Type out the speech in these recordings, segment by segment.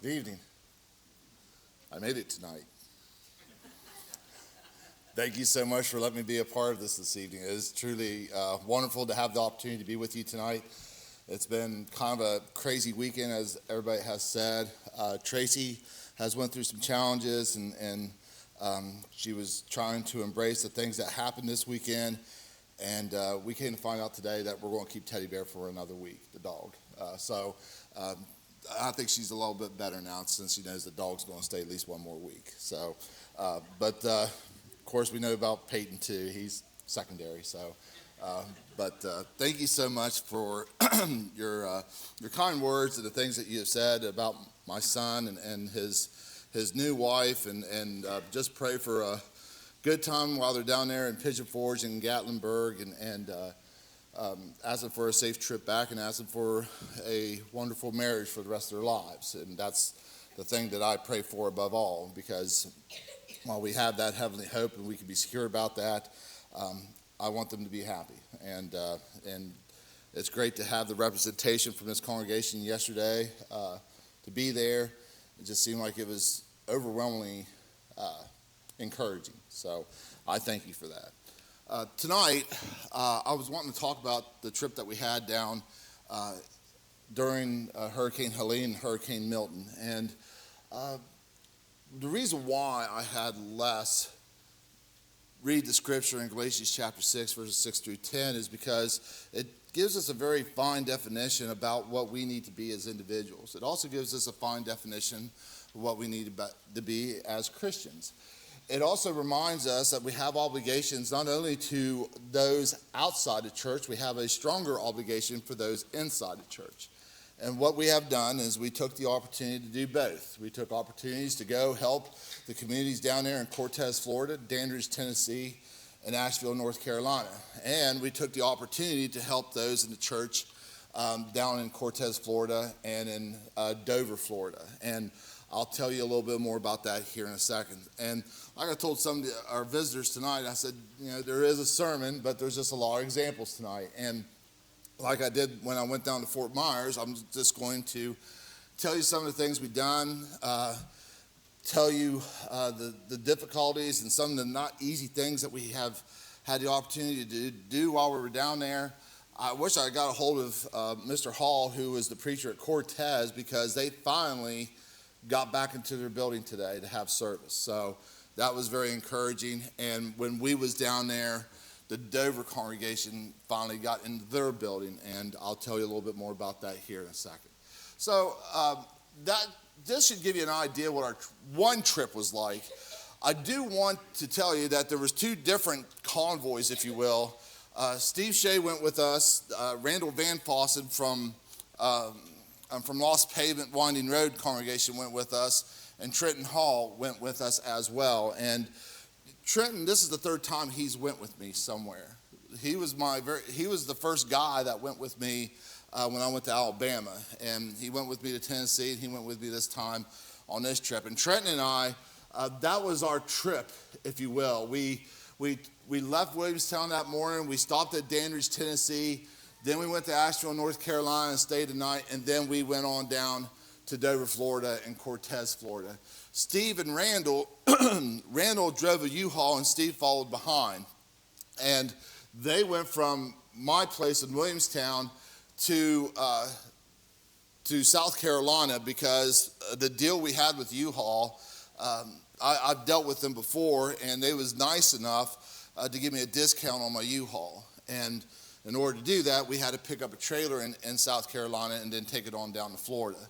Good evening. I made it tonight. Thank you so much for letting me be a part of this evening. It is truly wonderful to have the opportunity to be with you tonight. It's been kind of a crazy weekend, as everybody has said. Tracy has went through some challenges, and she was trying to embrace the things that happened this weekend. And we came to find out today that we're going to keep Teddy Bear for another week, the dog. I think she's a little bit better now since she knows the dog's going to stay at least one more week. Of course, we know about Peyton too. He's secondary. But thank you so much for your kind words and the things that you have said about my son and his new wife, and just pray for a good time while they're down there in Pigeon Forge and Gatlinburg, and ask them for a safe trip back, and ask them for a wonderful marriage for the rest of their lives. And that's the thing that I pray for above all, because while we have that heavenly hope and we can be secure about that, I want them to be happy. And it's great to have the representation from this congregation yesterday to be there. It just seemed like it was overwhelmingly encouraging. So I thank you for that. Tonight, I was wanting to talk about the trip that we had down during Hurricane Helene and Hurricane Milton. And the reason why I had Les read the scripture in Galatians chapter 6, verses 6 through 10 is because it gives us a very fine definition about what we need to be as individuals. It also gives us a fine definition of what we need to be as Christians. It also reminds us that we have obligations not only to those outside the church, we have a stronger obligation for those inside the church. And what we have done is we took the opportunity to do both. We took opportunities to go help the communities down there in Cortez, Florida, Dandridge, Tennessee, and Asheville, North Carolina. And we took the opportunity to help those in the church down in Cortez, Florida, and in Dover, Florida. And I'll tell you a little bit more about that here in a second. And like I told some of our visitors tonight, I said, there is a sermon, but there's just a lot of examples tonight. And like I did when I went down to Fort Myers, I'm just going to tell you some of the things we've done, tell you the difficulties and some of the not easy things that we have had the opportunity to do while we were down there. I wish I got a hold of Mr. Hall, who was the preacher at Cortez, because they finally got back into their building today to have service. So that was very encouraging. And when we was down there, the Dover congregation finally got into their building, and I'll tell you a little bit more about that here in a second. So this should give you an idea what our one trip was like. I do want to tell you that there was two different convoys, if you will. Steve Shea went with us. Randall Van Fossen from Lost Pavement Winding Road congregation went with us, and Trenton Hall went with us as well. And Trenton, this is the third time he's went with me somewhere. He was the first guy that went with me when I went to Alabama, and he went with me to Tennessee, and he went with me this time on this trip. And Trenton and I, that was our trip, if you will. We left Williamstown that morning. We stopped at Dandridge, Tennessee. Then we went to Asheville, North Carolina, and stayed the night, and then we went on down to Dover, Florida, and Cortez, Florida. Steve and Randall drove a U-Haul, and Steve followed behind. And they went from my place in Williamstown to South Carolina, because the deal we had with U-Haul, I've dealt with them before, and they was nice enough to give me a discount on my U-Haul. And in order to do that, we had to pick up a trailer in South Carolina and then take it on down to Florida.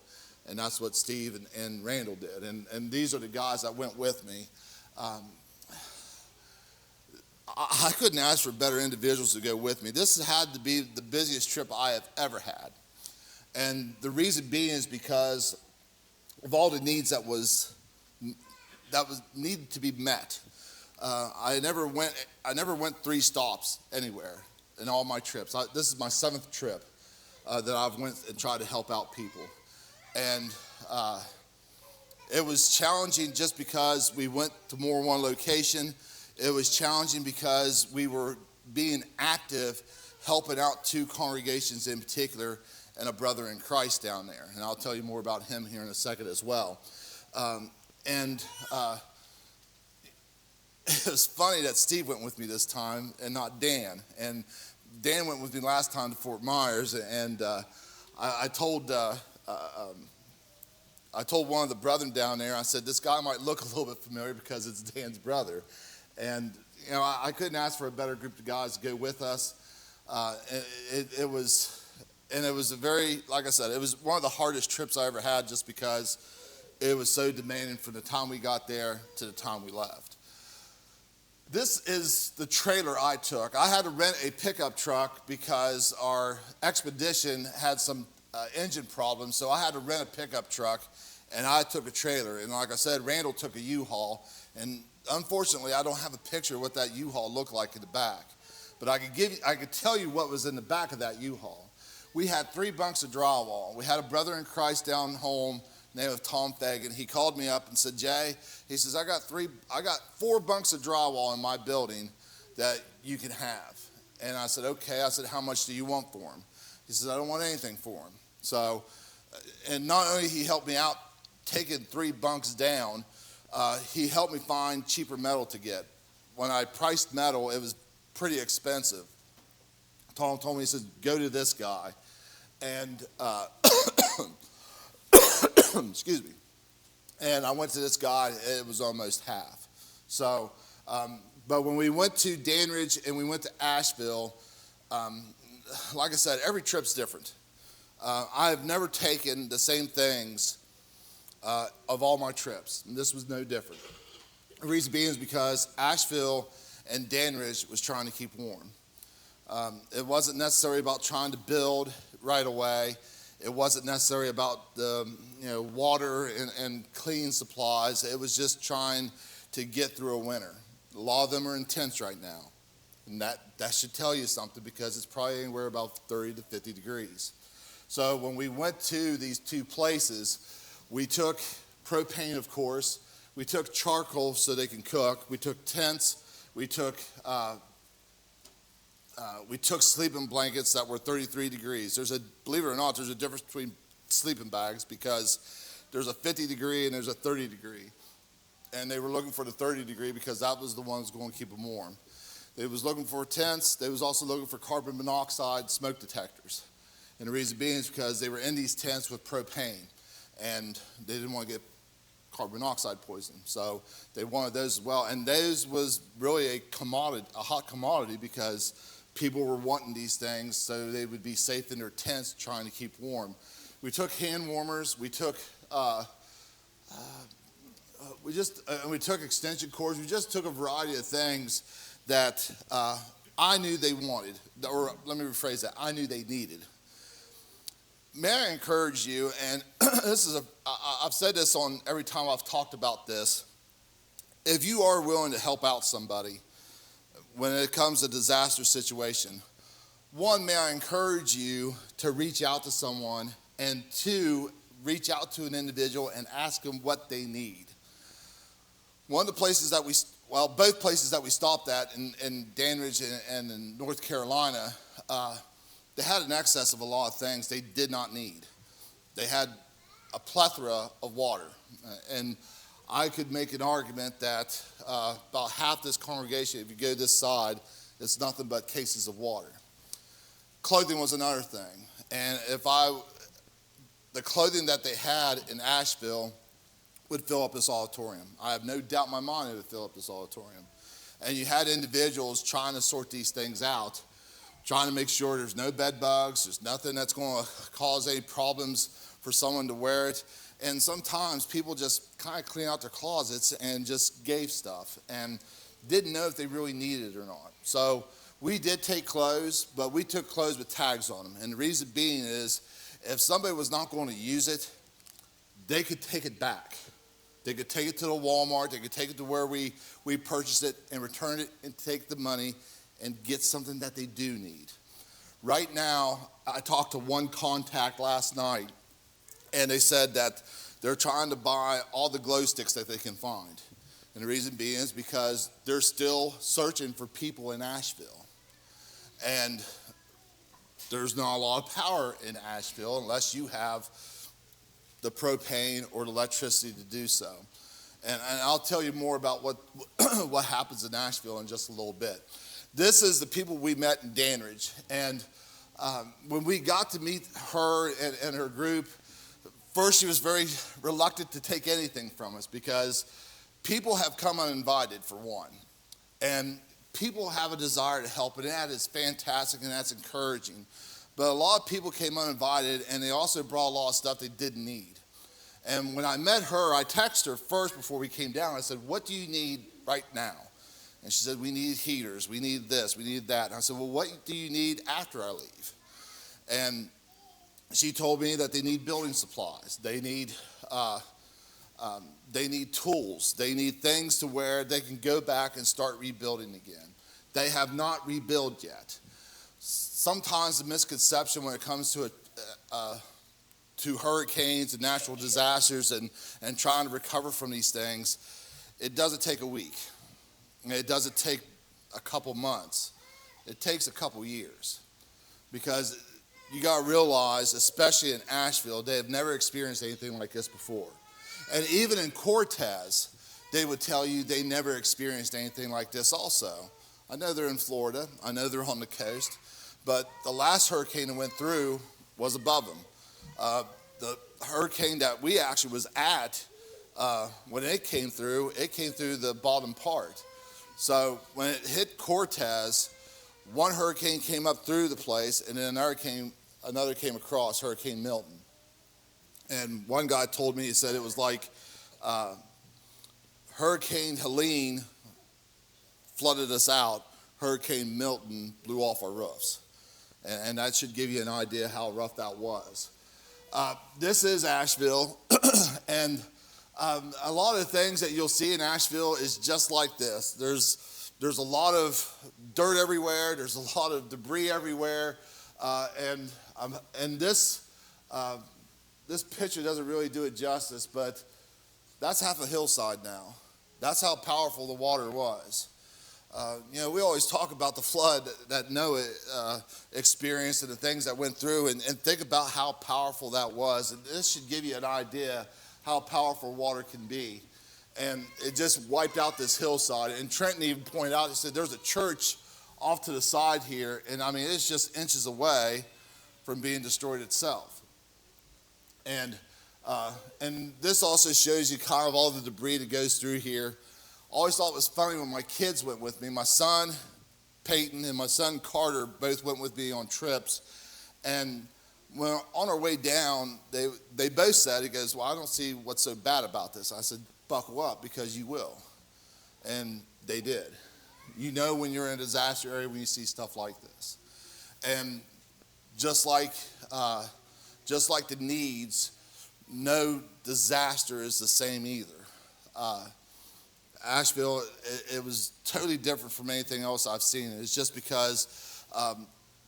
And that's what Steve and Randall did. And these are the guys that went with me. I couldn't ask for better individuals to go with me. This had to be the busiest trip I have ever had. And the reason being is because of all the needs that was needed to be met. I never went 3 stops anywhere in all my trips. This is my 7th trip that I've went and tried to help out people. And it was challenging just because we went to more than one location. It was challenging because we were being active, helping out 2 congregations in particular, and a brother in Christ down there. And I'll tell you more about him here in a second as well. And it was funny that Steve went with me this time and not Dan. And Dan went with me last time to Fort Myers, and I told one of the brethren down there, I said, this guy might look a little bit familiar because it's Dan's brother. And, you know, I couldn't ask for a better group of guys to go with us. It was a very, like I said, it was one of the hardest trips I ever had just because it was so demanding from the time we got there to the time we left. This is the trailer I took. I had to rent a pickup truck because our expedition had some engine problems, so I had to rent a pickup truck, and I took a trailer. And like I said, Randall took a U-Haul, and unfortunately, I don't have a picture of what that U-Haul looked like in the back. But I could tell you what was in the back of that U-Haul. We had 3 bunks of drywall. We had a brother in Christ down home named Tom Fagan. He called me up and said, Jay, he says, I got 4 bunks of drywall in my building that you can have. And I said, okay. I said, how much do you want for them? He says, I don't want anything for them. So, and not only he helped me out taking 3 bunks down, he helped me find cheaper metal to get. When I priced metal, it was pretty expensive. Tom told me, he said, go to this guy. And excuse me. And I went to this guy, it was almost half. So, but when we went to Danridge and we went to Asheville, like I said, every trip's different. I have never taken the same things of all my trips, and this was no different. The reason being is because Asheville and Danridge was trying to keep warm. It wasn't necessarily about trying to build right away. It wasn't necessarily about the water and clean supplies. It was just trying to get through a winter. A lot of them are intense right now. And that should tell you something because it's probably anywhere about 30 to 50 degrees. So when we went to these 2 places, we took propane, of course. We took charcoal so they can cook. We took tents. We took sleeping blankets that were 33 degrees. Believe it or not, there's a difference between sleeping bags because there's a 50 degree and there's a 30 degree. And they were looking for the 30 degree because that was the one that was going to keep them warm. They was looking for tents. They was also looking for carbon monoxide smoke detectors. And the reason being is because they were in these tents with propane and they didn't want to get carbon monoxide poisoning. So they wanted those as well. And those was really a hot commodity because people were wanting these things so they would be safe in their tents trying to keep warm. We took hand warmers. We took we took extension cords. We just took a variety of things that I knew they wanted, or let me rephrase that, I knew they needed. May I encourage you, and I've said this on every time I've talked about this, if you are willing to help out somebody when it comes to a disaster situation, 1, may I encourage you to reach out to someone, and 2, reach out to an individual and ask them what they need. One of the places that both places that we stopped at in Danridge and in North Carolina, they had an excess of a lot of things they did not need. They had a plethora of water. And I could make an argument that about half this congregation, if you go this side, it's nothing but cases of water. Clothing was another thing. And the clothing that they had in Asheville would fill up this auditorium. I have no doubt in my mind it would fill up this auditorium. And you had individuals trying to sort these things out, trying to make sure there's no bed bugs, there's nothing that's going to cause any problems for someone to wear it. And sometimes people just kind of clean out their closets and just gave stuff and didn't know if they really needed it or not. So we did take clothes, but we took clothes with tags on them. And the reason being is if somebody was not going to use it, they could take it back. They could take it to the Walmart, they could take it to where we purchased it and return it and take the money and get something that they do need. Right now, I talked to one contact last night, and they said that they're trying to buy all the glow sticks that they can find. And the reason being is because they're still searching for people in Asheville. And there's not a lot of power in Asheville unless you have the propane or the electricity to do so. And I'll tell you more about what happens in Asheville in just a little bit. This is the people we met in Danridge. And when we got to meet her and her group, first she was very reluctant to take anything from us because people have come uninvited, for one. And people have a desire to help, and that is fantastic and that's encouraging. But a lot of people came uninvited, and they also brought a lot of stuff they didn't need. And when I met her, I texted her first before we came down. I said, what do you need right now? And she said, we need heaters, we need this, we need that. And I said, well, what do you need after I leave? And she told me that they need building supplies. They need tools. They need things to where they can go back and start rebuilding again. They have not rebuilt yet. Sometimes the misconception when it comes to hurricanes and natural disasters and trying to recover from these things, it doesn't take a week. It doesn't take a couple months. It takes a couple years. Because you got to realize, especially in Asheville, they have never experienced anything like this before. And even in Cortez, they would tell you they never experienced anything like this also. I know they're in Florida. I know they're on the coast. But the last hurricane that went through was above them. The hurricane that we actually was at, when it came through the bottom part. So when it hit Cortez, one hurricane came up through the place, and then another came across, Hurricane Milton. And one guy told me, he said it was like Hurricane Helene flooded us out, Hurricane Milton blew off our roofs. And that should give you an idea how rough that was. This is Asheville, and a lot of the things that you'll see in Asheville is just like this. There's a lot of dirt everywhere. There's a lot of debris everywhere, and this picture doesn't really do it justice. But that's half a hillside now. That's how powerful the water was. We always talk about the flood that Noah experienced and the things that went through, and think about how powerful that was. And this should give you an idea how powerful water can be. And it just wiped out this hillside. And Trenton even pointed out, he said, there's a church off to the side here, and I mean, it's just inches away from being destroyed itself. And this also shows you kind of all the debris that goes through here. I always thought it was funny when my kids went with me. My son, Peyton, and my son, Carter, both went with me on trips. And when on our way down, they both said, he goes, well, I don't see what's so bad about this. I said, buckle up, because you will. And they did. You know when you're in a disaster area when you see stuff like this. And just like the needs, no disaster is the same either. Asheville, it was totally different from anything else I've seen. It's just because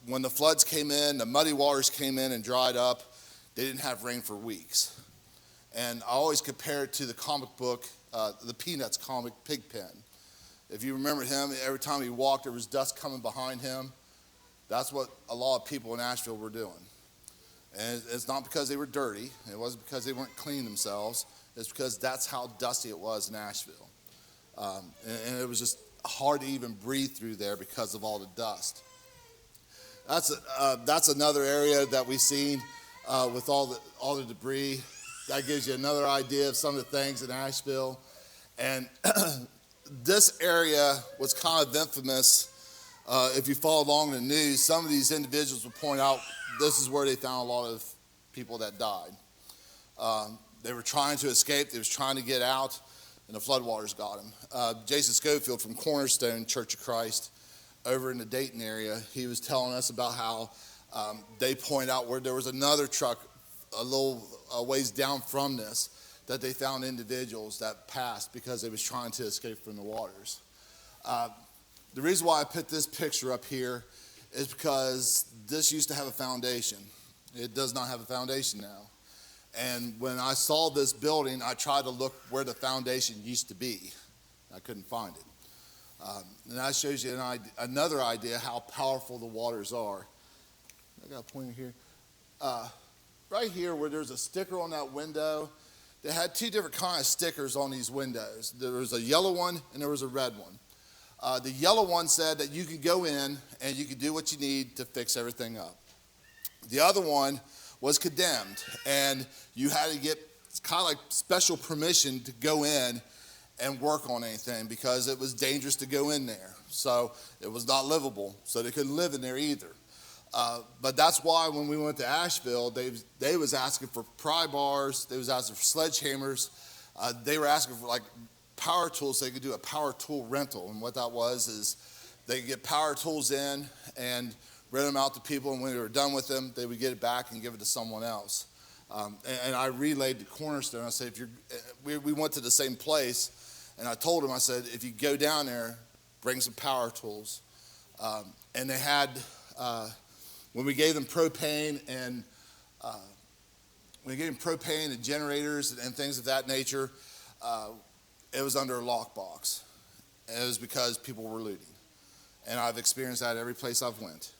when the floods came in, the muddy waters came in and dried up, they didn't have rain for weeks. And I always compare it to the comic book, the Peanuts comic, Pigpen. If you remember him, every time he walked, there was dust coming behind him. That's what a lot of people in Asheville were doing. And it's not because they were dirty. It wasn't because they weren't cleaning themselves. It's because that's how dusty it was in Asheville. And it was just hard to even breathe through there because of all the dust. That's another area that we've seen with all the debris. That gives you another idea of some of the things in Asheville. And this area was kind of infamous. If you follow along in the news, some of these individuals would point out this is where they found a lot of people that died. They were trying to escape. They was trying to get out, and the floodwaters got them. Jason Schofield from Cornerstone Church of Christ over in the Dayton area, he was telling us about how they point out where there was another truck a little ways down from this that they found individuals that passed because they was trying to escape from the waters. The reason why I put this picture up here is because this used to have a foundation. It does not have a foundation now. And when I saw this building, I tried to look where the foundation used to be. I couldn't find it. And that shows you another idea how powerful the waters are. I got a pointer here. Right here where there's a sticker on that window, they had two different kinds of stickers on these windows. There was a yellow one and there was a red one. The yellow one said that you could go in and you could do what you need to fix everything up. The other one was condemned, and you had to get kind of like special permission to go in and work on anything because it was dangerous to go in there. So it was not livable, so they couldn't live in there either. But that's why when we went to Asheville, they was asking for pry bars, they was asking for sledgehammers, they were asking for like power tools so they could do a power tool rental. And what that was is they could get power tools in and rent them out to people, and when they were done with them, they would get it back and give it to someone else. And I relayed to Cornerstone. I said, we went to the same place, and I told them, I said, if you go down there, bring some power tools. And they had, when we gave them propane and generators and things of that nature, it was under a lockbox. And it was because people were looting. And I've experienced that every place I've went.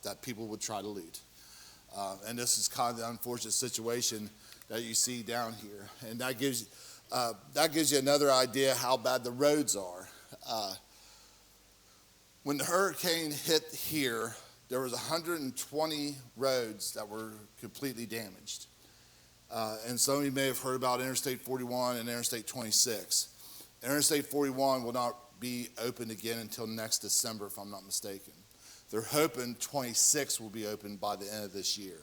That people would try to loot. And this is kind of the unfortunate situation that you see down here. And that gives you another idea how bad the roads are. When the hurricane hit here, there was 120 roads that were completely damaged. And some of you may have heard about Interstate 41 and Interstate 26. Interstate 41 will not be opened again until next December, if I'm not mistaken. They're hoping 26 will be open by the end of this year.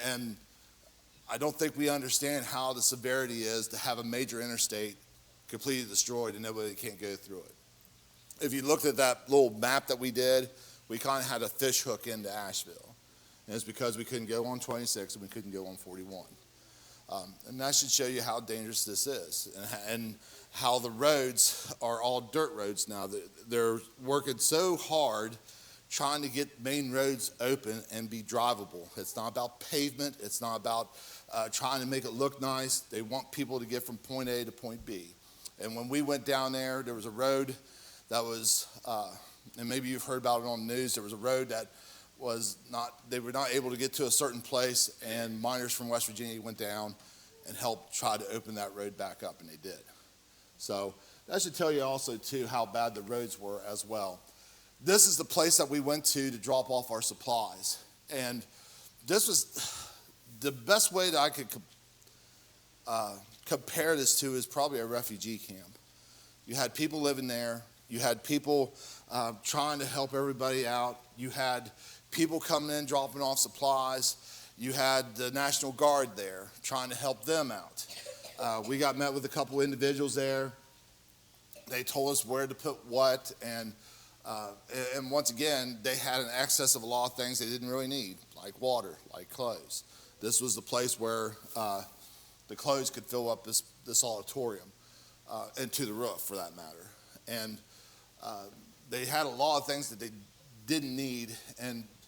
And I don't think we understand how the severity is to have a major interstate completely destroyed and nobody can't go through it. If you looked at that little map that we did, we kind of had a fish hook into Asheville. And it's because we couldn't go on 26 and we couldn't go on 41. And that should show you how dangerous this is and how the roads are all dirt roads now. They're working so hard trying to get main roads open and be drivable. It's not about pavement. It's not about trying to make it look nice. They want people to get from point A to point B. And when we went down there was a road that was, and maybe you've heard about it on the news, there was a road that they were not able to get to a certain place, and miners from West Virginia went down and helped try to open that road back up, and they did. So that should tell you also, too, how bad the roads were as well. This is the place that we went to drop off our supplies. And this was the best way that I could compare this to is probably a refugee camp. You had people living there. You had people trying to help everybody out. You had people coming in, dropping off supplies. You had the National Guard there trying to help them out. We got met with a couple individuals there. They told us where to put what, and once again, they had an excess of a lot of things they didn't really need, like water, like clothes. This was the place where the clothes could fill up this auditorium, and to the roof, for that matter. And they had a lot of things that they didn't need,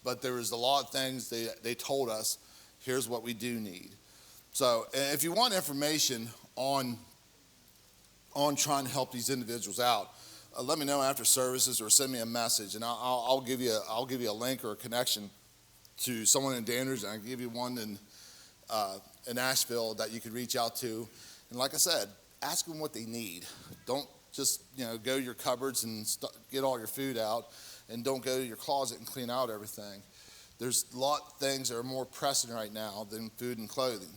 but there was a lot of things they told us, here's what we do need. So if you want information on trying to help these individuals out, let me know after services or send me a message, and I'll give you a link or a connection to someone in Dandridge, and I can give you one in Asheville that you could reach out to. And like I said, ask them what they need. Don't just go to your cupboards and get all your food out, and don't go to your closet and clean out everything. There's a lot of things that are more pressing right now than food and clothing.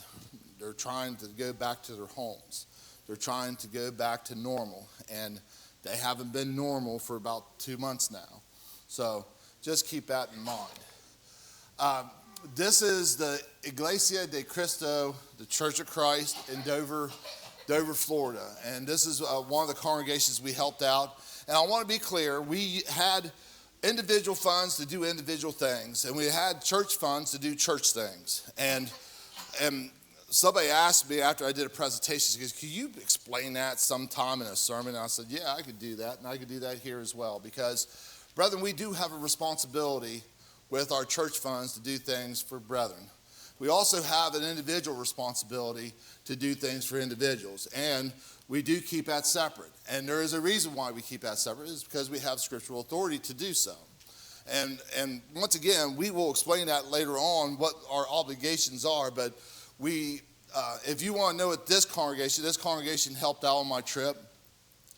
They're trying to go back to their homes. They're trying to go back to normal, and they haven't been normal for about 2 months now. So just keep that in mind. This is the Iglesia de Cristo, the Church of Christ in Dover, Florida. And this is one of the congregations we helped out. And I want to be clear, we had individual funds to do individual things, and we had church funds to do church things. And somebody asked me after I did a presentation, he goes, "Could you explain that sometime in a sermon?" And I said, "Yeah, I could do that, and I could do that here as well." Because, brethren, we do have a responsibility with our church funds to do things for brethren. We also have an individual responsibility to do things for individuals, and we do keep that separate. And there is a reason why we keep that separate, is because we have scriptural authority to do so. And once again, we will explain that later on, what our obligations are. But if you want to know what this congregation helped out on my trip,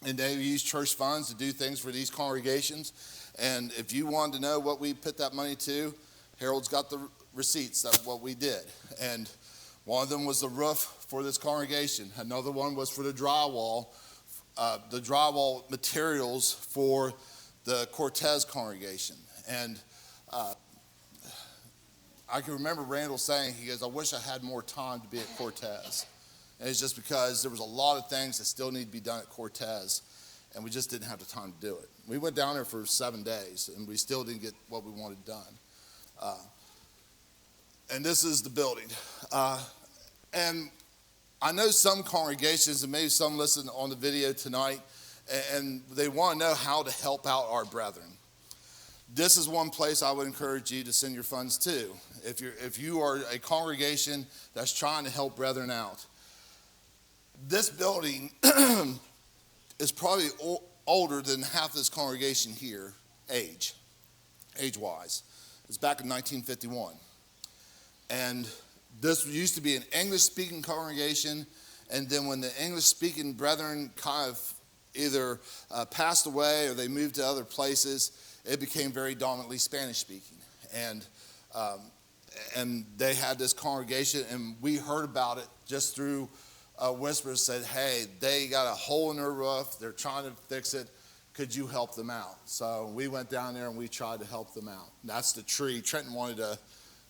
and they used church funds to do things for these congregations. And if you wanted to know what we put that money to, Harold's got the receipts. That's what we did. And one of them was the roof for this congregation. Another one was for the drywall materials for the Cortez congregation. And I can remember Randall saying, he goes, I wish I had more time to be at Cortez. And it's just because there was a lot of things that still need to be done at Cortez, and we just didn't have the time to do it. We went down there for 7 days, and we still didn't get what we wanted done. And this is the building. And I know some congregations, and maybe some listen on the video tonight, and they want to know how to help out our brethren. This is one place I would encourage you to send your funds to. If you are a congregation that's trying to help brethren out. This building is probably older than half this congregation here, age-wise. It's back in 1951. And this used to be an English-speaking congregation, and then when the English-speaking brethren kind of either passed away or they moved to other places, it became very dominantly Spanish-speaking. And they had this congregation, and we heard about it just through whispers. Said, hey, they got a hole in their roof. They're trying to fix it. Could you help them out? So we went down there, and we tried to help them out. And that's the tree. Trenton wanted to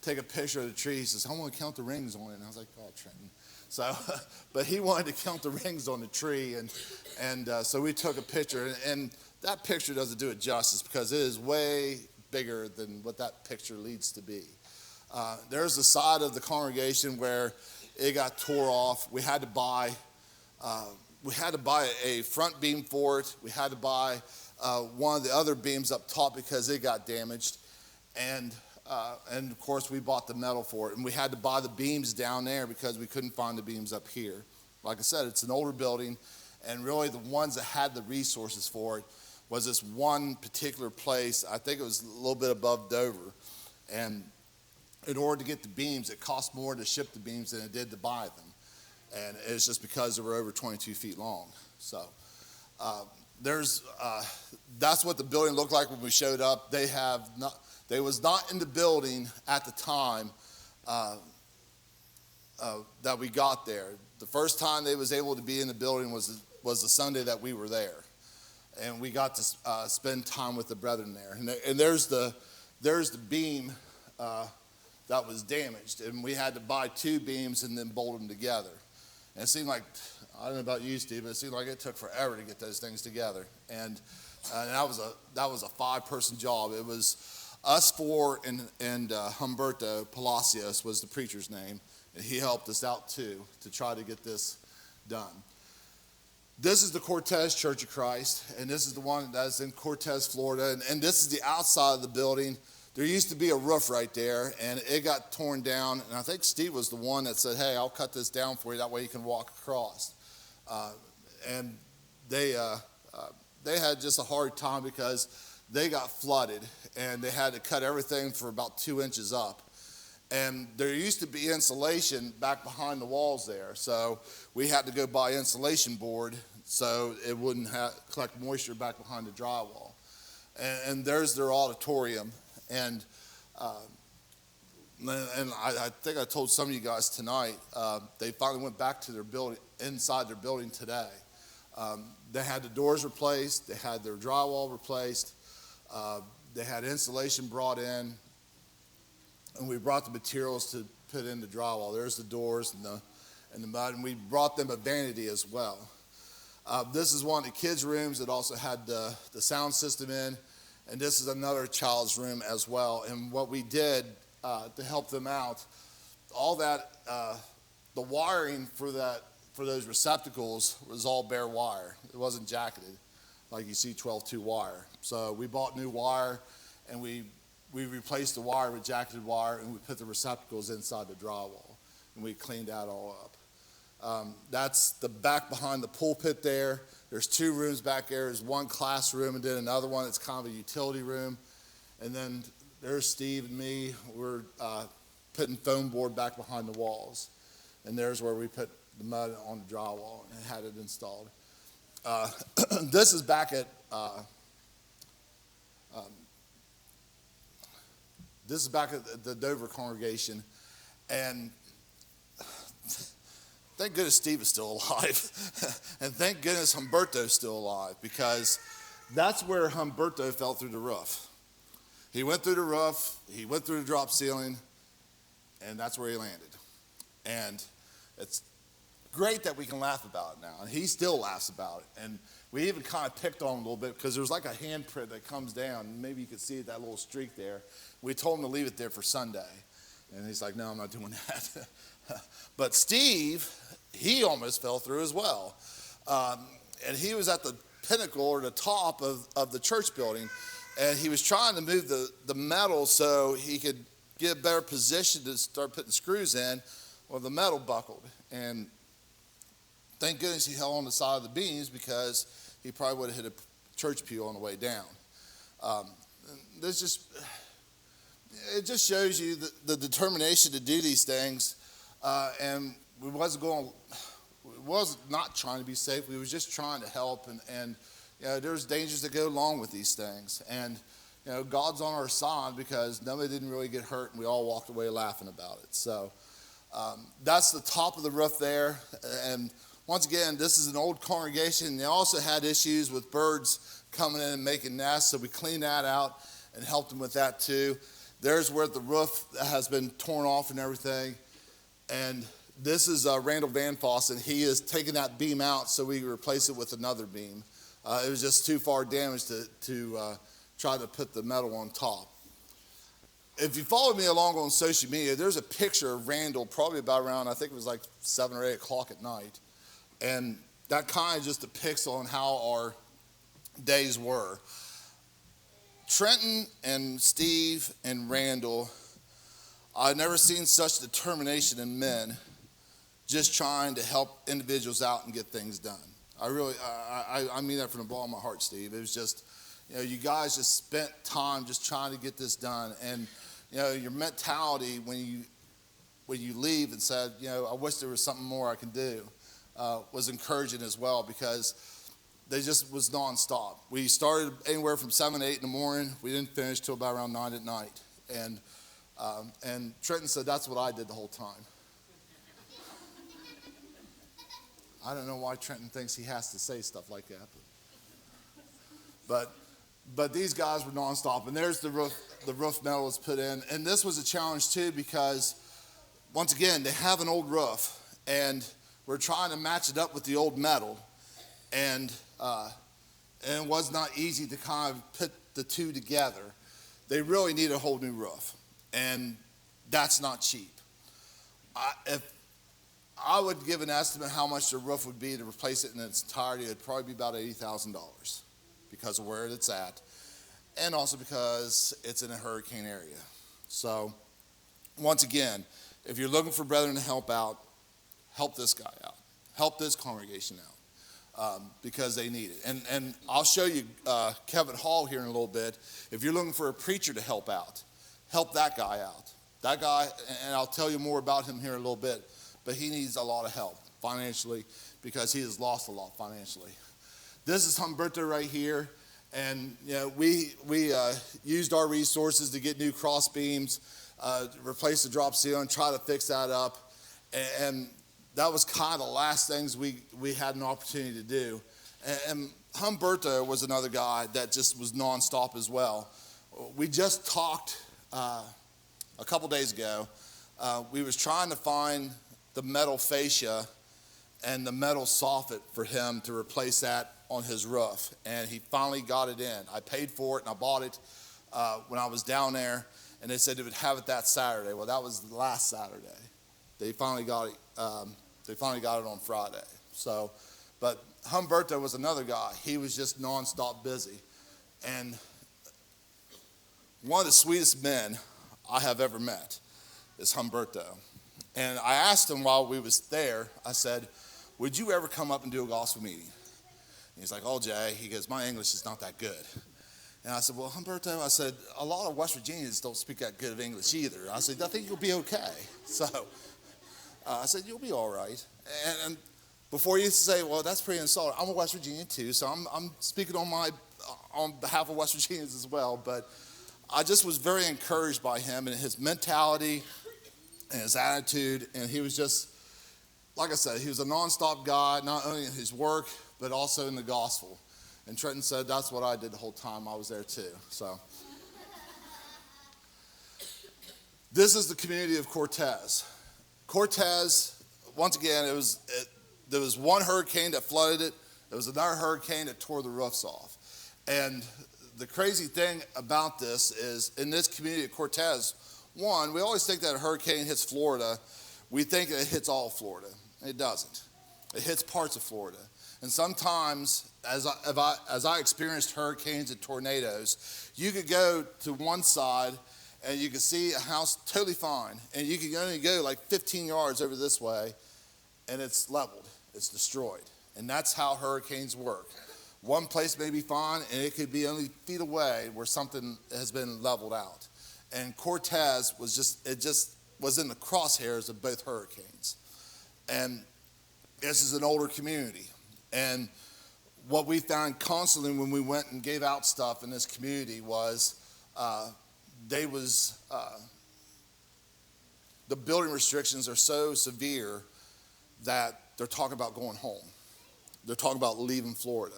take a picture of the tree. He says, I want to count the rings on it. And I was like, oh, Trenton. So, but he wanted to count the rings on the tree. And so we took a picture. And that picture doesn't do it justice because it is way bigger than what that picture leads to be. There's the side of the congregation where it got tore off. We had to buy a front beam for it. We had to buy one of the other beams up top because it got damaged. And of course, we bought the metal for it. And we had to buy the beams down there because we couldn't find the beams up here. Like I said, it's an older building. And really the ones that had the resources for it was this one particular place. I think it was a little bit above Dover. And in order to get the beams, it cost more to ship the beams than it did to buy them. And it's just because they were over 22 feet long. So that's what the building looked like when we showed up. They was not in the building at the time that we got there. The first time they was able to be in the building was the Sunday that we were there. And we got to spend time with the brethren there. And there's the beam that was damaged, and we had to buy 2 beams and then bolt them together. And it seemed like, I don't know about you, Steve, but it seemed like it took forever to get those things together. And that was a 5-person job. It was us 4 and Humberto Palacios was the preacher's name, and he helped us out too to try to get this done. This is the Cortez Church of Christ, and this is the one that's in Cortez, Florida, and this is the outside of the building. There used to be a roof right there, and it got torn down. And I think Steve was the one that said, hey, I'll cut this down for you. That way you can walk across. And they had just a hard time because they got flooded, and they had to cut everything for about 2 inches up. And there used to be insulation back behind the walls there. So we had to go buy insulation board so it wouldn't collect moisture back behind the drywall. And there's their auditorium. And I think I told some of you guys tonight, they finally went back to their building, inside their building today. They had the doors replaced, they had their drywall replaced, they had insulation brought in, and we brought the materials to put in the drywall. There's the doors and the mud, and we brought them a vanity as well. This is one of the kids' rooms that also had the sound system in. And this is another child's room as well. And what we did to help them out, all that, the wiring for those receptacles was all bare wire. It wasn't jacketed like you see 12-2 wire. So we bought new wire, and we replaced the wire with jacketed wire, and we put the receptacles inside the drywall, and we cleaned that all up. That's the back behind the pulpit there. There's 2 rooms back there. There's one classroom and then another one that's kind of a utility room. And then there's Steve and me. We're putting foam board back behind the walls. And there's where we put the mud on the drywall and had it installed. This is back at the Dover congregation, and thank goodness Steve is still alive, and thank goodness Humberto's still alive, because that's where Humberto fell through the roof. He went through the roof, he went through the drop ceiling, and that's where he landed. And it's great that we can laugh about it now, and he still laughs about it. And we even kind of picked on him a little bit because there's like a handprint that comes down. Maybe you could see that little streak there. We told him to leave it there for Sunday, and he's like, no, I'm not doing that. But Steve, he almost fell through as well. And he was at the pinnacle or the top of the church building, and he was trying to move the metal so he could get a better position to start putting screws in. Well, the metal buckled, and thank goodness he held on the side of the beams, because he probably would have hit a church pew on the way down. It just shows you the determination to do these things, and we was not trying to be safe. We was just trying to help, and there's dangers that go along with these things, and God's on our side, because nobody didn't really get hurt, and we all walked away laughing about it. So that's the top of the roof there, and once again, this is an old congregation. They also had issues with birds coming in and making nests, so we cleaned that out and helped them with that too. There's where the roof has been torn off and everything. And this is Randall Van Foss, and he is taking that beam out so we replace it with another beam. It was just too far damaged to try to put the metal on top. If you followed me along on social media, there's a picture of Randall probably about around, I think it was like 7 or 8 o'clock at night. And that kind of just depicts on how our days were. Trenton and Steve and Randall, I've never seen such determination in men just trying to help individuals out and get things done. I mean that from the bottom of my heart, Steve. It was just, you guys just spent time just trying to get this done. And, your mentality when you leave and said, I wish there was something more I can do, was encouraging as well, because they just was nonstop. We started anywhere from 7 to 8 in the morning. We didn't finish till about around 9 at night. And Trenton said, that's what I did the whole time. I don't know why Trenton thinks he has to say stuff like that. But these guys were nonstop. And there's the roof metal was put in. And this was a challenge too, because once again, they have an old roof, and we're trying to match it up with the old metal, and it was not easy to kind of put the two together. They really need a whole new roof, and that's not cheap. If I would give an estimate how much the roof would be to replace it in its entirety, it'd probably be about $80,000 because of where it's at, and also because it's in a hurricane area. So once again, if you're looking for brethren to help out, help this guy out. Help this congregation out, because they need it. And I'll show you Kevin Hall here in a little bit. If you're looking for a preacher to help out, help that guy out. That guy, and I'll tell you more about him here in a little bit, but he needs a lot of help financially, because he has lost a lot financially. This is Humberto right here, and we used our resources to get new cross beams, replace the drop ceiling, try to fix that up, and that was kind of the last things we had an opportunity to do. And Humberto was another guy that just was nonstop as well. We just talked a couple days ago. We was trying to find the metal fascia and the metal soffit for him to replace that on his roof, and he finally got it in. I paid for it, and I bought it when I was down there, and they said they would have it that Saturday. Well, that was last Saturday. They finally got it. They finally got it on Friday. So, but Humberto was another guy. He was just nonstop busy, and one of the sweetest men I have ever met is Humberto. And I asked him while we was there. I said, "Would you ever come up and do a gospel meeting?" And he's like, "Oh, Jay," he goes, "my English is not that good." And I said, well, Humberto, I said, a lot of West Virginians don't speak that good of English either. I said, I think you'll be okay. So I said, you'll be all right. And before you say, well, that's pretty insulting, I'm a West Virginian too, so I'm speaking on behalf of West Virginians as well. But I just was very encouraged by him and his mentality and his attitude. And he was just, like I said, he was a nonstop guy, not only in his work, but also in the gospel. And Trenton said, that's what I did the whole time I was there too. So this is the community of Cortez. Cortez, once again, there was one hurricane that flooded it. There was another hurricane that tore the roofs off. And the crazy thing about this is, in this community of Cortez, one, we always think that a hurricane hits Florida. We think it hits all of Florida. It doesn't. It hits parts of Florida. And sometimes, as I experienced hurricanes and tornadoes, you could go to one side and you could see a house totally fine. And you could only go like 15 yards over this way, and it's leveled. It's destroyed. And that's how hurricanes work. One place may be fine, and it could be only feet away where something has been leveled out. And Cortez was was in the crosshairs of both hurricanes. And this is an older community. And what we found constantly when we went and gave out stuff in this community was the building restrictions are so severe that they're talking about going home. They're talking about leaving Florida.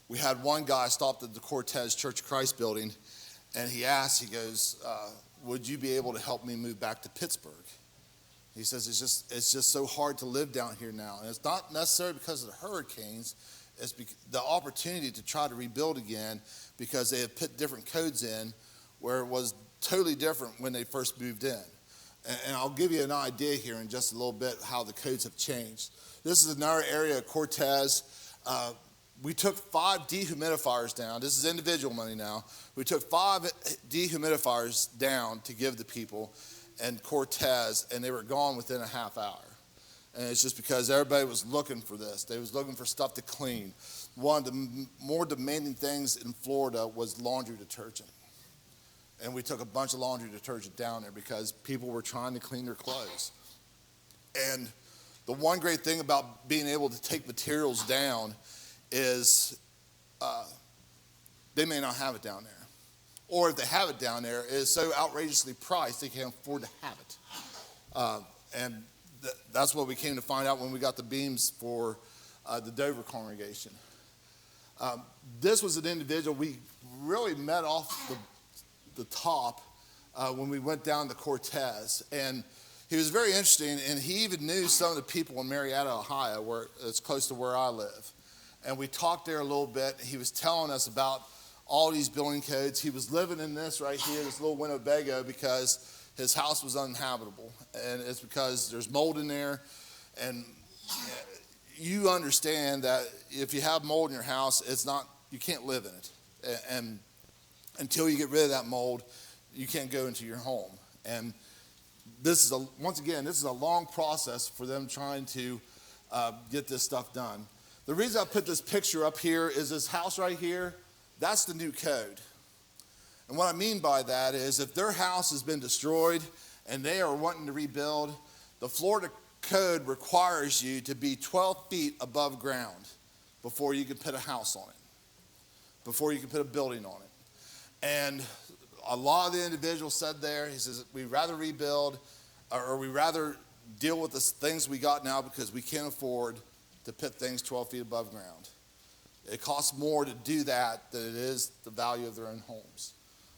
We had one guy stopped at the Cortez Church of Christ building, and he asked, he goes, would you be able to help me move back to Pittsburgh? He says, it's just so hard to live down here now. And it's not necessarily because of the hurricanes. It's the opportunity to try to rebuild again, because they have put different codes in where it was totally different when they first moved in. And I'll give you an idea here in just a little bit how the codes have changed. This is another area of Cortez. We took 5 dehumidifiers down. This is individual money now. We took 5 dehumidifiers down to give the people in Cortez, and they were gone within a half hour. And it's just because everybody was looking for this. They was looking for stuff to clean. One of the more demanding things in Florida was laundry detergent. And we took a bunch of laundry detergent down there because people were trying to clean their clothes. And the one great thing about being able to take materials down is they may not have it down there. Or if they have it down there, it is so outrageously priced they can't afford to have it. And that's what we came to find out when we got the beams for the Dover congregation. This was an individual we really met off the top when we went down to Cortez. And he was very interesting, and he even knew some of the people in Marietta, Ohio, where it's close to where I live. And we talked there a little bit. He was telling us about all these building codes. He was living in this right here, this little Winnebago, because his house was uninhabitable. And it's because there's mold in there. And you understand that if you have mold in your house, you can't live in it. And until you get rid of that mold, you can't go into your home. And this is a long process for them trying to get this stuff done. The reason I put this picture up here is this house right here, that's the new code. And what I mean by that is if their house has been destroyed and they are wanting to rebuild, the Florida code requires you to be 12 feet above ground before you can put a house on it, before you can put a building on it. And a lot of the individuals said there, he says, we'd rather rebuild or we'd rather deal with the things we got now because we can't afford to put things 12 feet above ground. It costs more to do that than it is the value of their own homes.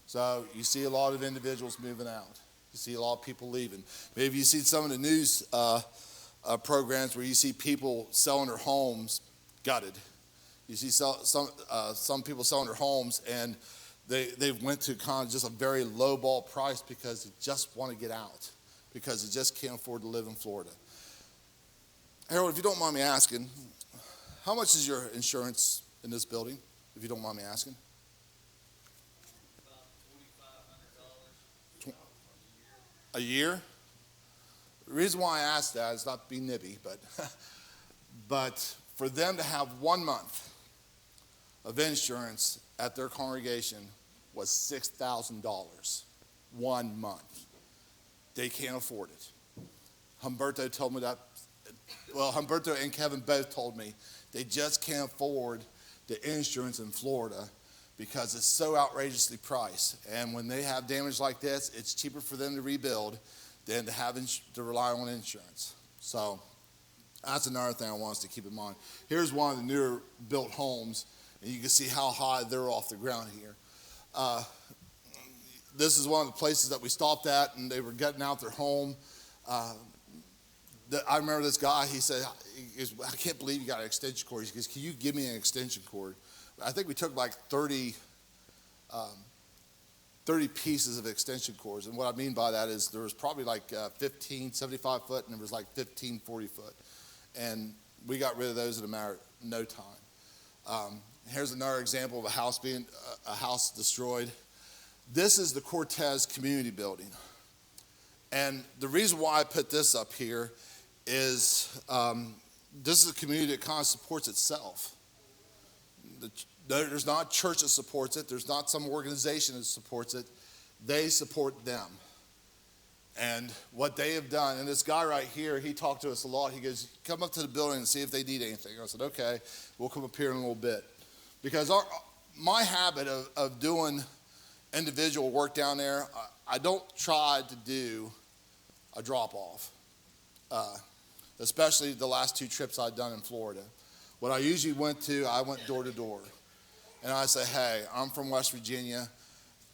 So you see a lot of individuals moving out. You see a lot of people leaving. Maybe you see some of the news programs where you see people selling their homes gutted. You see some people selling their homes and they went to kind of just a very low ball price because they just want to get out, because they just can't afford to live in Florida. Harold, if you don't mind me asking, how much is your insurance in this building, if you don't mind me asking? About $2,500 a year. The reason why I asked that is not to be nibby, but for them to have 1 month of insurance at their congregation was $6,000 1 month. They can't afford it. Humberto told me that. Well, Humberto and Kevin both told me they just can't afford the insurance in Florida because it's so outrageously priced. And when they have damage like this, it's cheaper for them to rebuild than to have to rely on insurance. So that's another thing I want us to keep in mind. Here's one of the newer built homes, and you can see how high they're off the ground here. This is one of the places that we stopped at, and they were getting out their home. I remember this guy, he said, I can't believe you got an extension cord. He goes, can you give me an extension cord? I think we took like 30 pieces of extension cords. And what I mean by that is there was probably like 15 75 foot, and there was like 15 40 foot. And we got rid of those in a matter of no time. Here's another example of a house destroyed. This is the Cortez Community Building. And the reason why I put this up here is this is a community that kind of supports itself. There's not a church that supports it. There's not some organization that supports it. They support them. And what they have done, and this guy right here, he talked to us a lot. He goes, come up to the building and see if they need anything. I said, okay, we'll come up here in a little bit. Because my habit of doing individual work down there, I don't try to do a drop-off, especially the last 2 trips I've done in Florida. What I usually I went door to door. And I say, hey, I'm from West Virginia.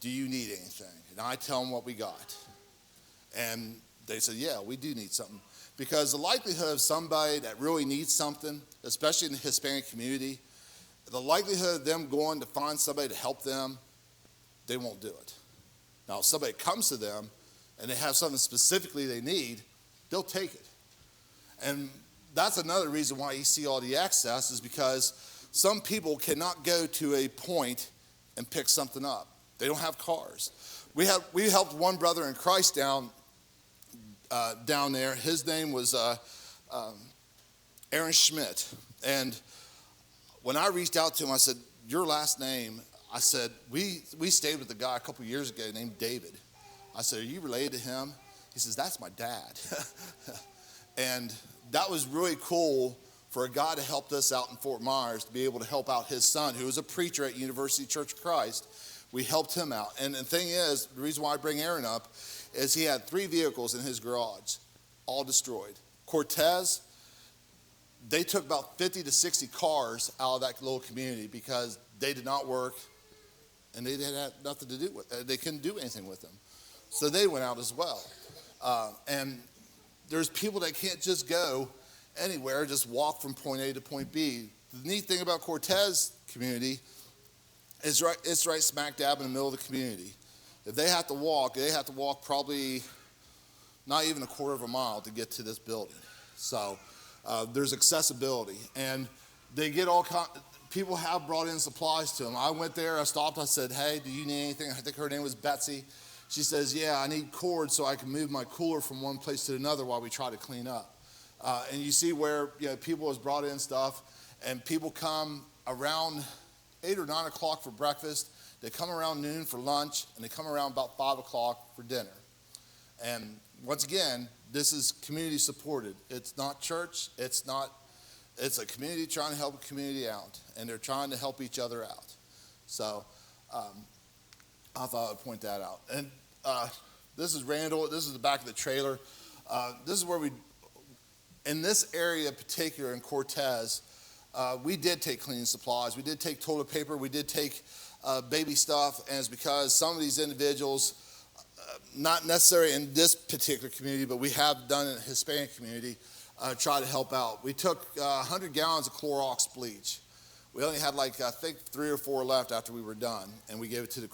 Do you need anything? And I tell them what we got. And they said, yeah, we do need something. Because the likelihood of somebody that really needs something, especially in the Hispanic community, the likelihood of them going to find somebody to help them, they won't do it. Now, if somebody comes to them and they have something specifically they need, they'll take it. And that's another reason why you see all the excess is because some people cannot go to a point and pick something up. They don't have cars. We helped one brother in Christ down there. His name was Aaron Schmidt. And when I reached out to him, I said, your last name, I said, we stayed with a guy a couple years ago named David. I said, are you related to him? He says, that's my dad. And that was really cool for a guy to help us out in Fort Myers to be able to help out his son, who was a preacher at University Church of Christ. We helped him out. And the thing is, the reason why I bring Aaron up is he had 3 vehicles in his garage, all destroyed. Cortez, they took about 50 to 60 cars out of that little community because they did not work and they had nothing to do with it. They couldn't do anything with them. So they went out as well. And there's people that can't just go anywhere, just walk from point A to point B. The neat thing about Cortez community is it's right smack dab in the middle of the community. If they have to walk probably not even a quarter of a mile to get to this building. So there's accessibility. And they get people have brought in supplies to them. I went there, I stopped, I said, hey, do you need anything? I think her name was Betsy. She says, yeah, I need cords so I can move my cooler from one place to another while we try to clean up. And you see where people has brought in stuff, and people come around 8 or 9 o'clock for breakfast. They come around noon for lunch, and they come around about 5 o'clock for dinner. And once again, this is community supported. It's not church. It's a community trying to help a community out, and they're trying to help each other out. So I thought I'd point that out. And this is Randall. This is the back of the trailer. This is where in this area in particular in Cortez, we did take cleaning supplies. We did take toilet paper. We did take baby stuff. And it's because some of these individuals, not necessarily in this particular community, but we have done in the Hispanic community, try to help out. We took 100 gallons of Clorox bleach. We only had I think 3 or 4 left after we were done. And we gave it to the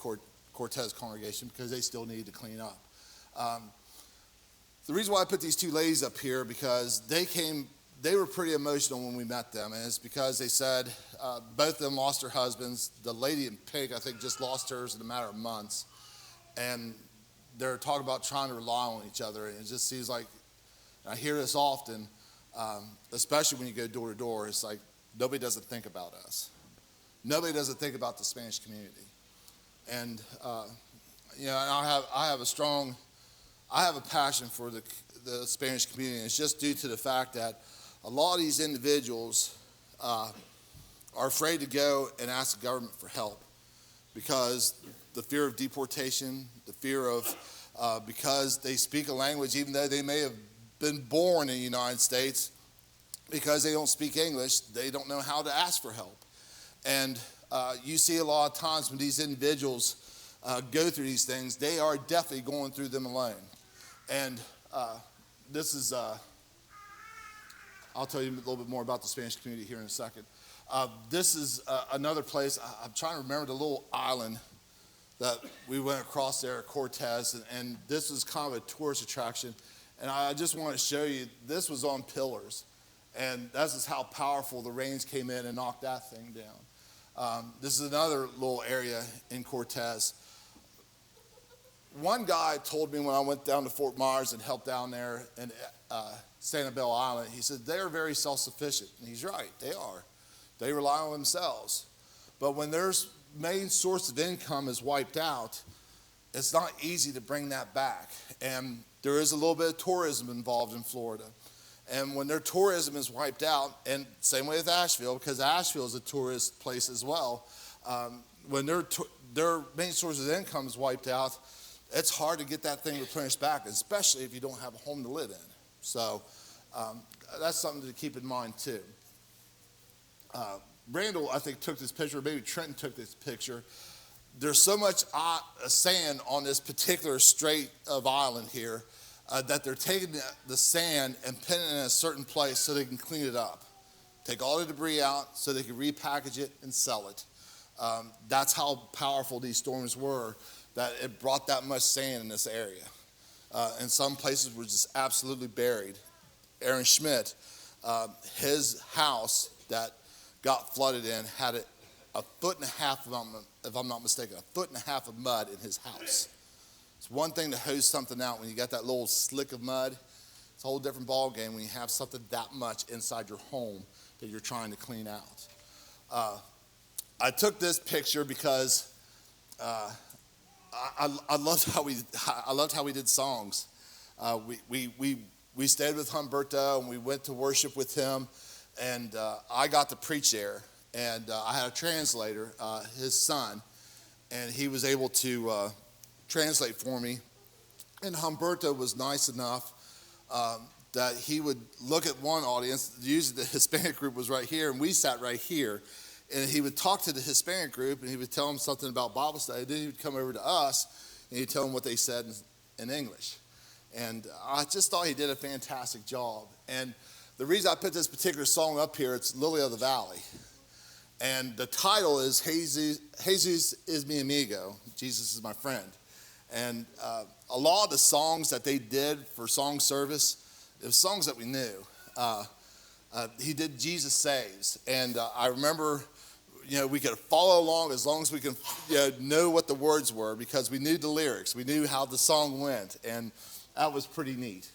Cortez congregation because they still needed to clean up. The reason why I put these 2 ladies up here because they were pretty emotional when we met them, and it's because they said both of them lost their husbands. The lady in pink, I think, just lost hers in a matter of months, and they're talking about trying to rely on each other, and it just seems like, I hear this often, especially when you go door to door, it's like nobody doesn't think about us. nobody doesn't think about the Spanish community. And I have a passion for the Spanish community. And it's just due to the fact that a lot of these individuals are afraid to go and ask the government for help because the fear of deportation, the fear of because they speak a language, even though they may have been born in the United States, because they don't speak English, they don't know how to ask for help. And you see a lot of times when these individuals go through these things, they are definitely going through them alone. And this is, I'll tell you a little bit more about the Spanish community here in a second. This is another place, I'm trying to remember the little island that we went across there at Cortez, and this was kind of a tourist attraction. And I just want to show you, this was on pillars. And this is how powerful the rains came in and knocked that thing down. This is another little area in Cortez. One guy told me when I went down to Fort Myers and helped down there in Sanibel Island, he said, they're very self-sufficient. And he's right, they are. They rely on themselves. But when their main source of income is wiped out, it's not easy to bring that back. And there is a little bit of tourism involved in Florida. And when their tourism is wiped out, and same way with Asheville, because Asheville is a tourist place as well, when their main source of income is wiped out, it's hard to get that thing replenished back, especially if you don't have a home to live in. So that's something to keep in mind too. Randall, I think, took this picture, maybe Trenton took this picture. There's so much sand on this particular strait of island here that they're taking the sand and putting it in a certain place so they can clean it up. Take all the debris out so they can repackage it and sell it. That's how powerful these storms were, that it brought that much sand in this area. And some places were just absolutely buried. Aaron Schmidt, his house that got flooded in had a foot and a half, if I'm not mistaken, a foot and a half of mud in his house. It's one thing to hose something out when you got that little slick of mud. It's a whole different ball game when you have something that much inside your home that you're trying to clean out. I took this picture because I loved how we did songs. We stayed with Humberto and we went to worship with him, and I got to preach there. And I had a translator, his son, and he was able to translate for me. And Humberto was nice enough that he would look at one audience. Usually the Hispanic group was right here, and we sat right here. And he would talk to the Hispanic group, and he would tell them something about Bible study. Then he would come over to us, and he'd tell them what they said in English. And I just thought he did a fantastic job. And the reason I put this particular song up here, it's Lily of the Valley. And the title is Jesus is mi amigo, Jesus is my friend. And a lot of the songs that they did for song service, it was songs that we knew. He did Jesus Saves. And I remember, we could follow along as long as we can know what the words were, because we knew the lyrics. We knew how the song went. And that was pretty neat.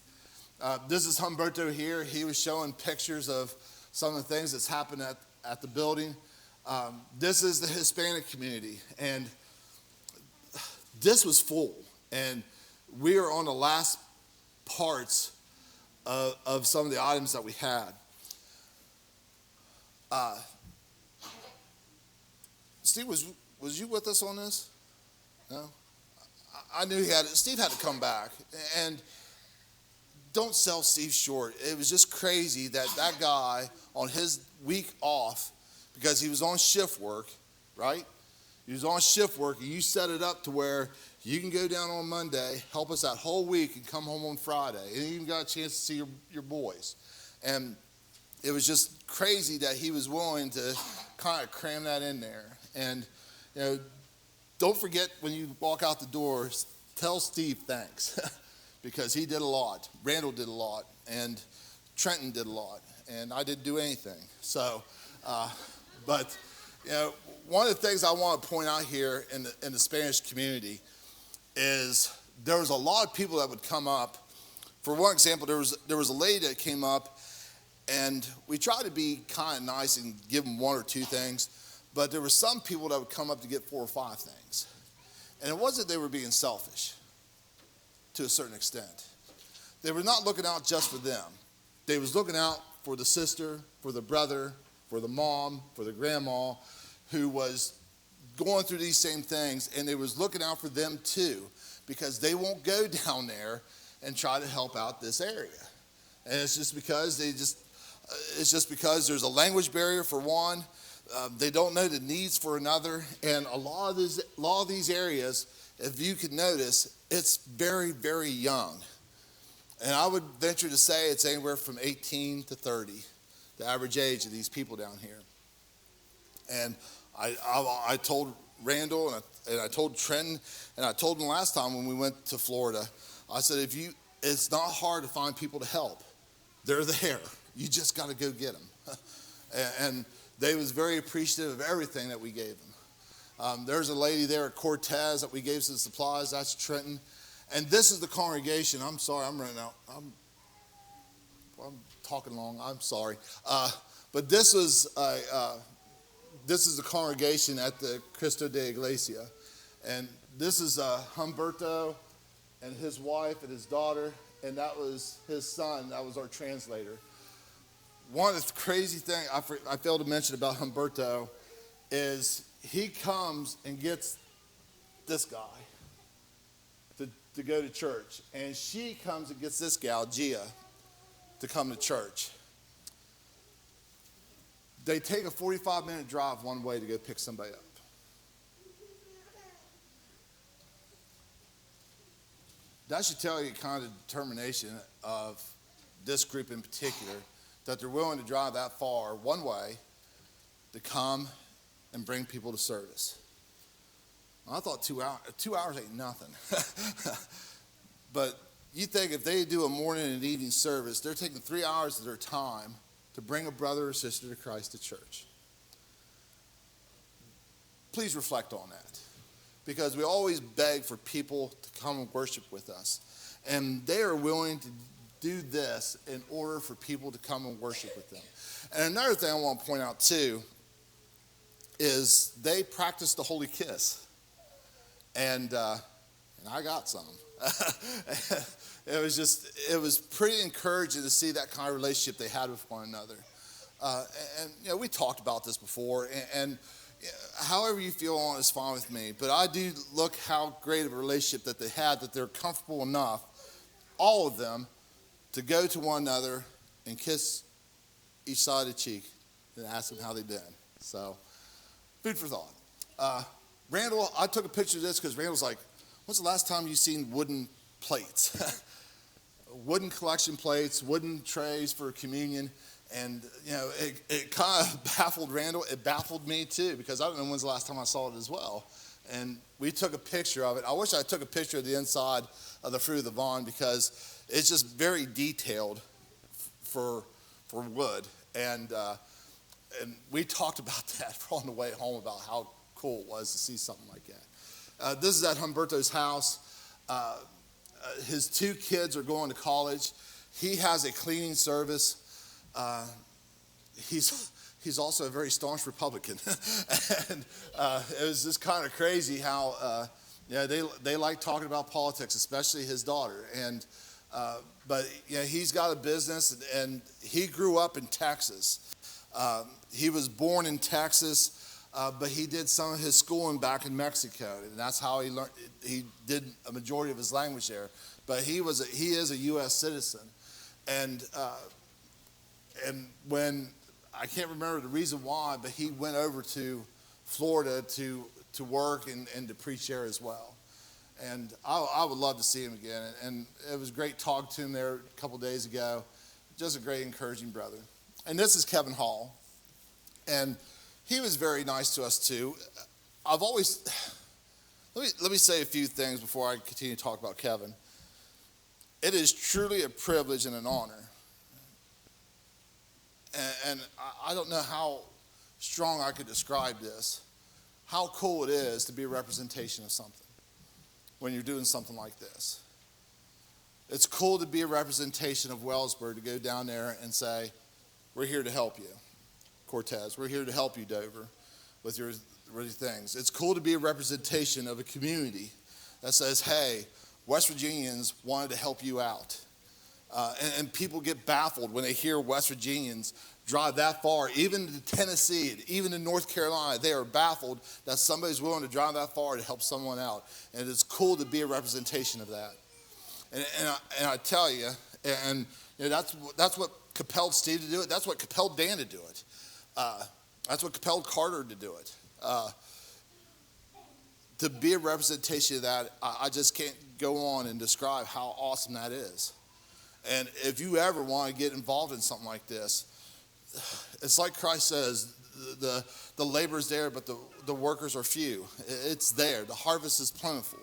This is Humberto here. He was showing pictures of some of the things that's happened at the building. This is the Hispanic community, and this was full, and we are on the last parts of some of the items that we had. Steve, was you with us on this? No? I knew Steve had to come back, and don't sell Steve short. It was just crazy that guy on his week off, because he was on shift work, right? He was on shift work, and you set it up to where you can go down on Monday, help us that whole week, and come home on Friday. And you even got a chance to see your boys. And it was just crazy that he was willing to kind of cram that in there. And, don't forget when you walk out the doors, tell Steve thanks, because he did a lot. Randall did a lot, and Trenton did a lot, and I didn't do anything. So, but one of the things I want to point out here in the Spanish community is there was a lot of people that would come up. For one example, there was a lady that came up, and we tried to be kind of nice and give them one or two things. But there were some people that would come up to get 4 or 5 things. And it wasn't they were being selfish to a certain extent. They were not looking out just for them. They was looking out for the sister, for the brother, for the mom, for the grandma, who was going through these same things, and they was looking out for them too, because they won't go down there and try to help out this area. And it's just because there's a language barrier for one. They don't know the needs for another, and a lot of these areas, if you could notice, it's very, very young. And I would venture to say it's anywhere from 18 to 30, the average age of these people down here. And I told Randall and I told Trenton, and I told him last time when we went to Florida, I said, it's not hard to find people to help. They're there. You just got to go get them. And they was very appreciative of everything that we gave them. There's a lady there at Cortez that we gave some supplies. That's Trenton. And this is the congregation. I'm sorry, I'm running out. I'm talking long. I'm sorry. But this is the congregation at the Cristo de Iglesia. And this is Humberto and his wife and his daughter. And that was his son. That was our translator. One of the crazy things I failed to mention about Humberto is he comes and gets this guy to go to church. And she comes and gets this gal, Gia, to come to church. They take a 45-minute drive one way to go pick somebody up. That should tell you kind of the determination of this group in particular, that they're willing to drive that far one way to come and bring people to service. I thought 2 hours ain't nothing. But you think if they do a morning and evening service, they're taking 3 hours of their time to bring a brother or sister to Christ to church. Please reflect on that, because we always beg for people to come and worship with us. And they are willing to do this in order for people to come and worship with them. And another thing I want to point out too is they practice the holy kiss. And I got some. It was pretty encouraging to see that kind of relationship they had with one another. And we talked about this before, and however you feel on it is fine with me. But I do look how great of a relationship that they had, that they're comfortable enough, all of them, to go to one another and kiss each side of the cheek and ask them how they did. So, food for thought. Randall, I took a picture of this because Randall's like, when's the last time you seen wooden plates? Wooden collection plates, wooden trays for communion. And, it kind of baffled Randall. It baffled me, too, because I don't know when's the last time I saw it as well. And we took a picture of it. I wish I took a picture of the inside of the Fruit of the Vine, because it's just very detailed for wood. And we talked about that on the way home, about how cool it was to see something like that. This is at Humberto's house. His 2 kids are going to college. He has a cleaning service. He's also a very staunch Republican. And it was just kind of crazy how they like talking about politics, especially his daughter. And but he's got a business, and he grew up in Texas. He was born in Texas. But he did some of his schooling back in Mexico, and that's how he learned. He did a majority of his language there. But he is a U.S. citizen, and when I can't remember the reason why, but he went over to Florida to work and to preach there as well. And I would love to see him again. And it was great talking to him there a couple days ago. Just a great, encouraging brother. And this is Kevin Hall, and he was very nice to us too. I've always, let me say a few things before I continue to talk about Kevin. It is truly a privilege and an honor. And I don't know how strong I could describe this, how cool it is to be a representation of something when you're doing something like this. It's cool to be a representation of Wellsburg, to go down there and say, we're here to help you. Cortez, we're here to help you, Dover. with your things. It's cool to be a representation of a community that says, hey, West Virginians wanted to help you out. And people get baffled when they hear West Virginians drive that far, even to Tennessee, even in North Carolina. They are baffled that somebody's willing to drive that far to help someone out. And it's cool to be a representation of that. And I tell you, and you know, that's what compelled Steve to do it. That's what compelled Dan to do it. That's what compelled Carter to do it. To be a representation of that, I just can't go on and describe how awesome that is. And if you ever want to get involved in something like this, it's like Christ says, the labor is there, but the workers are few. It's there. The harvest is plentiful.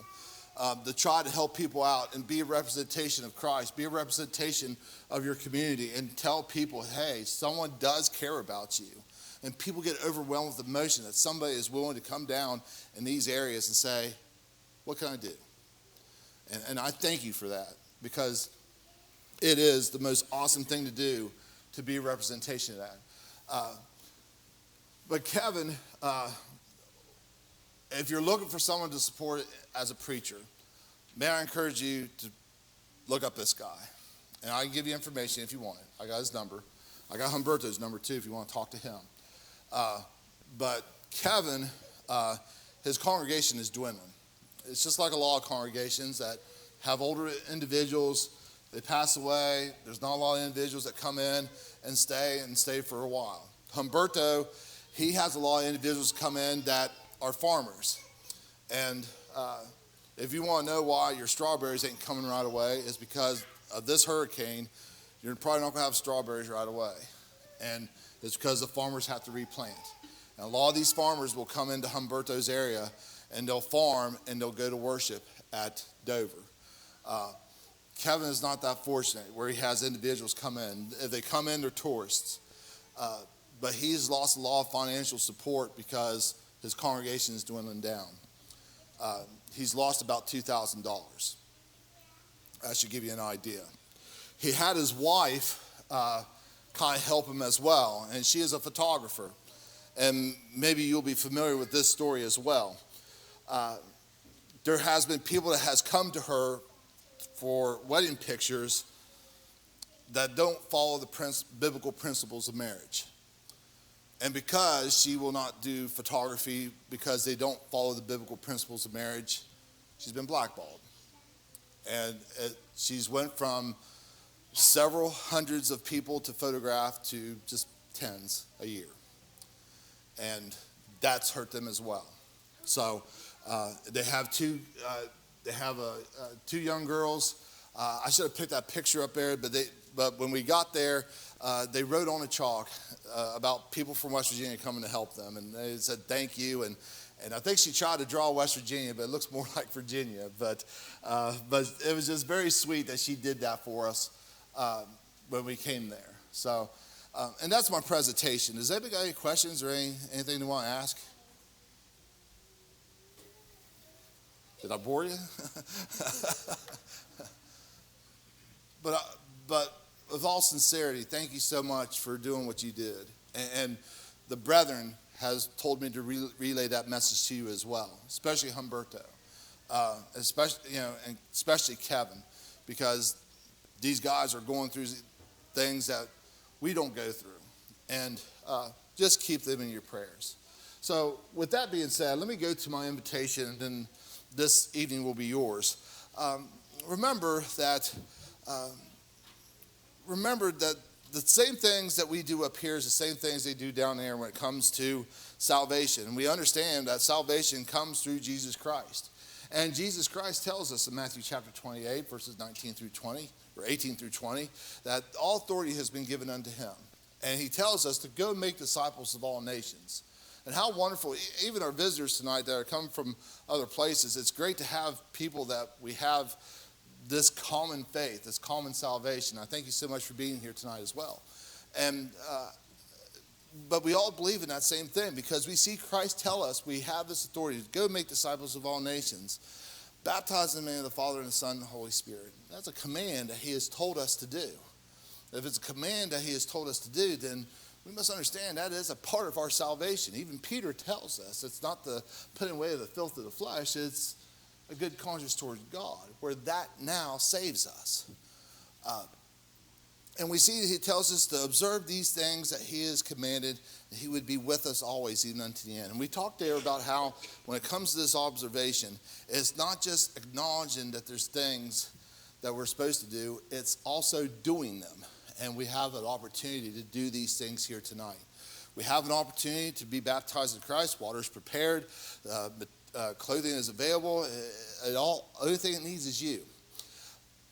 To try to help people out and be a representation of Christ, be a representation of your community, and tell people, hey, someone does care about you. And people get overwhelmed with emotion that somebody is willing to come down in these areas and say, what can I do? And I thank you for that, because it is the most awesome thing to do, to be a representation of that. But Kevin, if you're looking for someone to support as a preacher, may I encourage you to look up this guy. And I can give you information if you want it. I got his number. I got Humberto's number too if you want to talk to him. But Kevin, his congregation is dwindling. It's just like a lot of congregations that have older individuals. They pass away. There's not a lot of individuals that come in and stay for a while. Humberto, he has a lot of individuals come in that are farmers. And if you want to know why your strawberries ain't coming right away, it's because of this hurricane. You're probably not going to have strawberries right away. And it's because the farmers have to replant. And a lot of these farmers will come into Humberto's area, and they'll farm, and they'll go to worship at Dover. Kevin is not that fortunate where he has individuals come in. If they come in, they're tourists. But he's lost a lot of financial support because his congregation is dwindling down. He's lost about $2,000. That should give you an idea. He had his wife kind of help him as well, and she is a photographer. And maybe you'll be familiar with this story as well. There has been people that has come to her for wedding pictures that don't follow the biblical principles of marriage. And because she will not do photography because they don't follow the biblical principles of marriage, she's been blackballed. And she's went from several hundreds of people to photograph to just tens a year. And that's hurt them as well. So they have two young girls. I should have picked that picture up there, but when we got there, they wrote on a chalk about people from West Virginia coming to help them, and they said thank you. And I think she tried to draw West Virginia, but it looks more like Virginia. But it was just very sweet that she did that for us when we came there. So, and that's my presentation. Does anybody got any questions or anything they want to ask? Did I bore you? But with all sincerity, thank you so much for doing what you did. And the brethren has told me to relay that message to you as well, especially Humberto, especially Kevin, because these guys are going through things that we don't go through, and just keep them in your prayers. So with that being said, let me go to my invitation, and then this evening will be yours. Remember that the same things that we do up here is the same things they do down there when it comes to salvation. And we understand that salvation comes through Jesus Christ. And Jesus Christ tells us in Matthew chapter 28, verses 19 through 20, or 18 through 20, that all authority has been given unto him. And he tells us to go make disciples of all nations. And how wonderful, even our visitors tonight that are coming from other places, it's great to have people that we have this common faith, this common salvation. I thank you so much for being here tonight as well. And but we all believe in that same thing because we see Christ tell us we have this authority to go make disciples of all nations, baptize in the name of the Father and the Son and the Holy Spirit. That's a command that he has told us to do. If it's a command that he has told us to do, then we must understand that is a part of our salvation. Even Peter tells us it's not the putting away of the filth of the flesh, it's a good conscience towards God, where that now saves us. And we see that he tells us to observe these things that he has commanded, and he would be with us always, even unto the end. And we talked there about how when it comes to this observation, it's not just acknowledging that there's things that we're supposed to do, it's also doing them. And we have an opportunity to do these things here tonight. We have an opportunity to be baptized in Christ. Water is prepared. Clothing is available. Only thing it needs is you.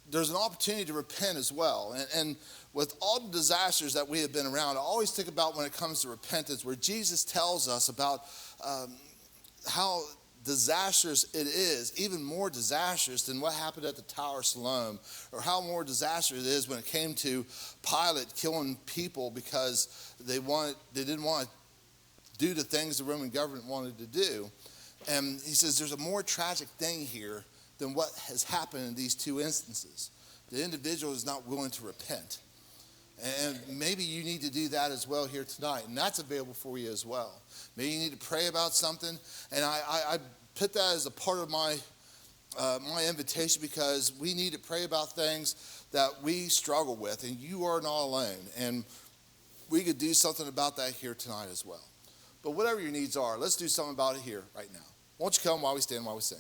There's an opportunity to repent as well. And with all the disasters that we have been around, I always think about when it comes to repentance, where Jesus tells us about how disastrous it is, even more disastrous than what happened at the Tower of Siloam, or how more disastrous it is when it came to Pilate killing people because they didn't want to do the things the Roman government wanted to do. And he says there's a more tragic thing here than what has happened in these two instances. The individual is not willing to repent. And maybe you need to do that as well here tonight, and that's available for you as well. Maybe you need to pray about something, and I put that as a part of my invitation, because we need to pray about things that we struggle with, and you are not alone. And we could do something about that here tonight as well. But whatever your needs are, let's do something about it here right now. Won't you come while we stand, while we sing?